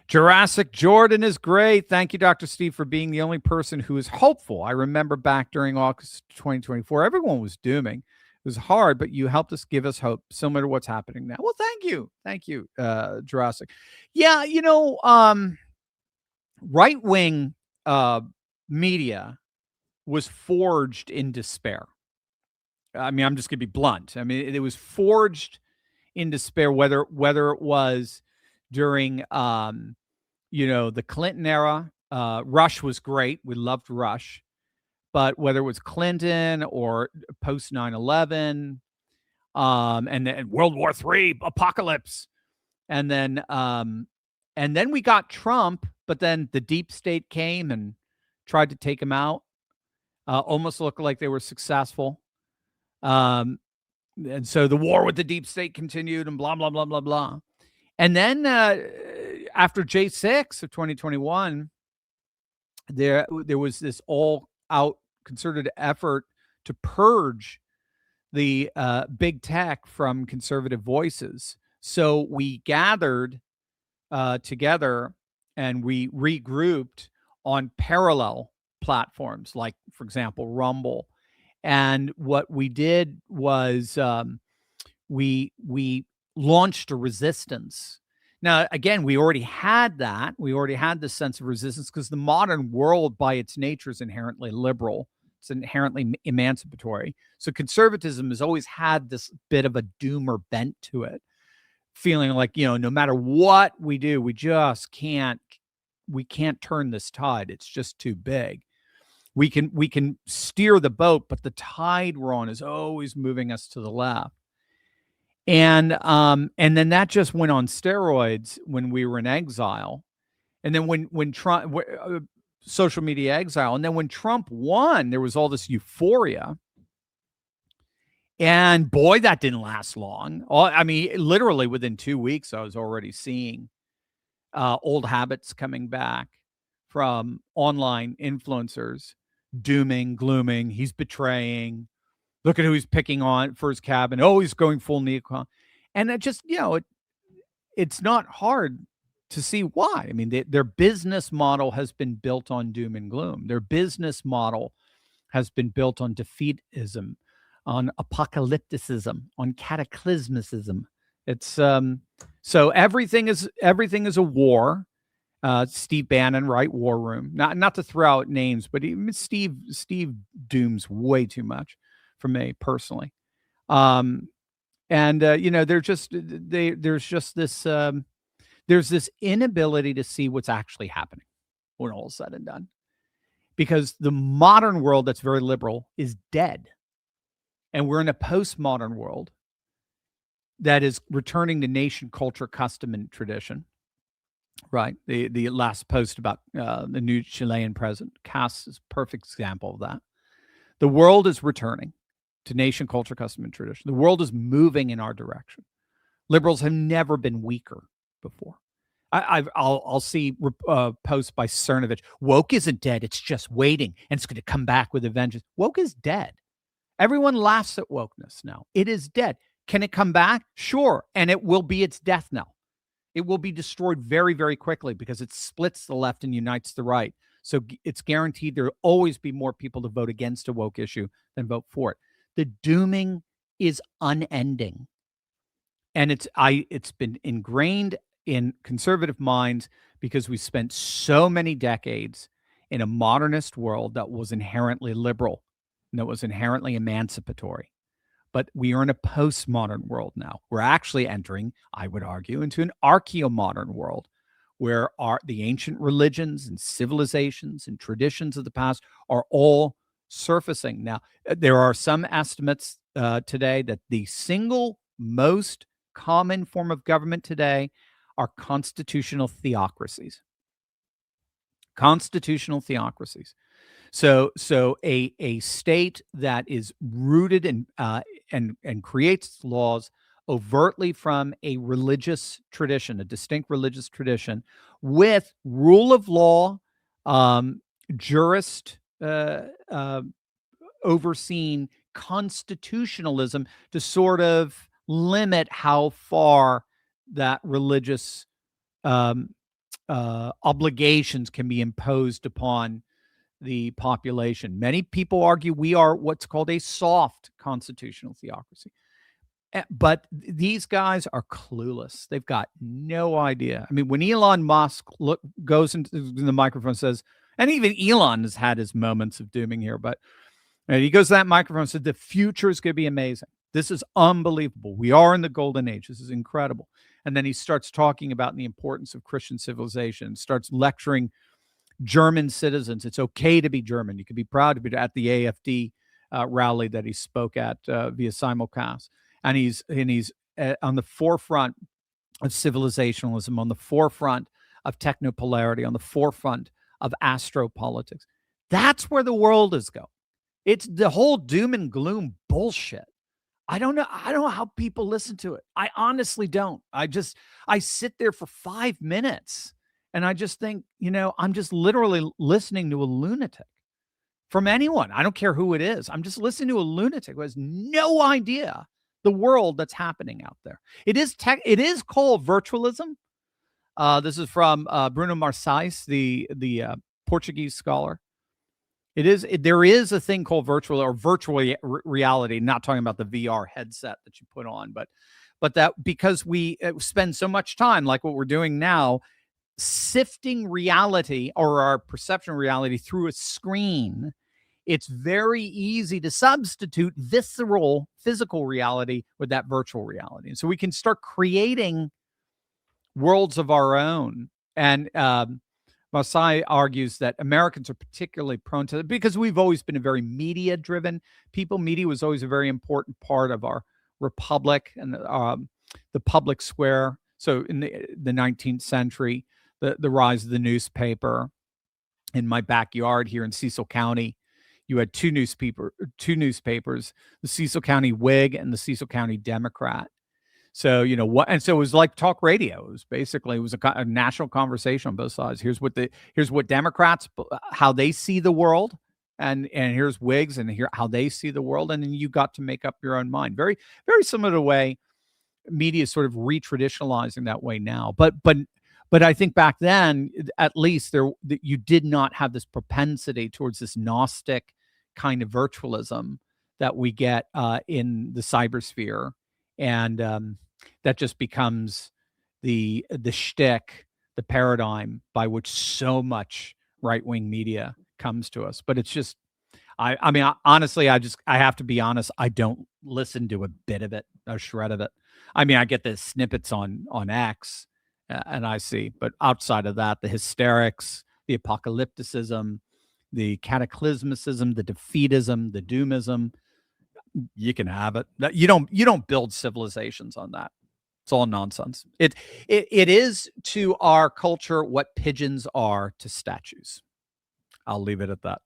Jurassic Jordan is great. Thank you, Dr. Steve, for being the only person who is hopeful. I remember back during August 2024, everyone was dooming. It was hard, but you helped us give us hope, similar to what's happening now. Well, thank you. Thank you, Jurassic. Yeah, right-wing media was forged in despair. I mean, I'm just going to be blunt. I mean, it was forged in despair, whether it was during the Clinton era. Rush was great. We loved Rush. But whether it was Clinton or post 9/11, and then World War III apocalypse, and then we got Trump, but then the deep state came and tried to take him out. Almost looked like they were successful. And so the war with the deep state continued, and blah, blah, blah, blah, blah. And then after J6 of 2021, there was this all-out concerted effort to purge the big tech from conservative voices. So we gathered together and we regrouped on parallel platforms, like, for example, Rumble. And what we did was we launched a resistance. Now, again, we already had that. We already had this sense of resistance because the modern world, by its nature, is inherently liberal. It's inherently emancipatory. So conservatism has always had this bit of a doomer bent to it, feeling like, no matter what we do, we can't turn this tide. It's just too big. We can steer the boat, but the tide we're on is always moving us to the left. And then that just went on steroids when we were in exile. And then when Trump, social media exile, and then when Trump won, there was all this euphoria. And boy, that didn't last long. I mean, literally within 2 weeks, I was already seeing old habits coming back from online influencers, dooming, glooming. He's betraying. Look at who he's picking on for his cabinet. Oh, he's going full neocon. And it just, it's not hard to see why. I mean, their business model has been built on doom and gloom. Their business model has been built on defeatism, on apocalypticism, on cataclysmicism. It's so everything is a war. Steve Bannon, right? War Room. Not to throw out names, but Steve dooms way too much for me personally. There's this inability to see what's actually happening when all is said and done, because the modern world that's very liberal is dead, and we're in a postmodern world that is returning to nation, culture, custom, and tradition. Right. The last post about the new Chilean president, Cas, is a perfect example of that. The world is returning to nation, culture, custom, and tradition. The world is moving in our direction. Liberals have never been weaker before. I'll see posts by Cernovich. Woke isn't dead. It's just waiting, and it's going to come back with a vengeance. Woke is dead. Everyone laughs at wokeness now. It is dead. Can it come back? Sure. And it will be its death knell. It will be destroyed very, very quickly because it splits the left and unites the right. So it's guaranteed there will always be more people to vote against a woke issue than vote for it. The dooming is unending. And it's been ingrained in conservative minds because we spent so many decades in a modernist world that was inherently liberal and that was inherently emancipatory. But we are in a postmodern world now. We're actually entering, I would argue, into an archaeomodern world where the ancient religions and civilizations and traditions of the past are all surfacing. Now, there are some estimates today that the single most common form of government today are constitutional theocracies. Constitutional theocracies. So a state that is rooted in and creates laws overtly from a religious tradition, a distinct religious tradition, with rule of law, jurist overseeing constitutionalism to sort of limit how far that religious obligations can be imposed upon the population. Many people argue we are what's called a soft constitutional theocracy. But these guys are clueless. They've got no idea. I mean, when Elon Musk goes into the microphone and says, and even Elon has had his moments of dooming here, but he goes to that microphone and said, the future is going to be amazing. This is unbelievable. We are in the golden age. This is incredible. And then he starts talking about the importance of Christian civilization, starts lecturing German citizens. It's okay to be German. You can be proud to be at the AfD rally that he spoke at via simulcast. And he's on the forefront of civilizationalism, on the forefront of technopolarity, on the forefront of astropolitics. That's where the world is going. It's the whole doom and gloom bullshit. I don't know how people listen to it. I honestly don't. I sit there for 5 minutes and I just think, I'm just literally listening to a lunatic. From anyone. I don't care who it is. I'm just listening to a lunatic who has no idea the world that's happening out there. It is called virtualism. This is from Bruno Marçais, the Portuguese scholar. There is a thing called virtual reality. Not talking about the VR headset that you put on, but that because we spend so much time, like what we're doing now, sifting reality or our perception of reality through a screen. It's very easy to substitute visceral physical reality with that virtual reality. And so we can start creating worlds of our own. And Marçais argues that Americans are particularly prone to it because we've always been a very media-driven people. Media was always a very important part of our republic and the public square. So in the 19th century, the rise of the newspaper. In my backyard here in Cecil County, you had two newspapers, the Cecil County Whig and the Cecil County Democrat. So, and so it was like talk radio. It was a national conversation on both sides. Here's what Democrats, how they see the world, and here's Whigs and how they see the world. And then you got to make up your own mind. Very, very similar to the way media is sort of re-traditionalizing that way now. But I think back then, at least you did not have this propensity towards this Gnostic kind of virtualism that we get in the cybersphere, and that just becomes the shtick, the paradigm by which so much right-wing media comes to us. But it's just, I mean, honestly, I have to be honest. I don't listen to a bit of it, a shred of it. I mean, I get the snippets on X. And I see, but outside of that, the hysterics, the apocalypticism, the cataclysmicism, the defeatism, the doomism, you can have it. You don't build civilizations on that. It's all nonsense. It is to our culture what pigeons are to statues. I'll leave it at that.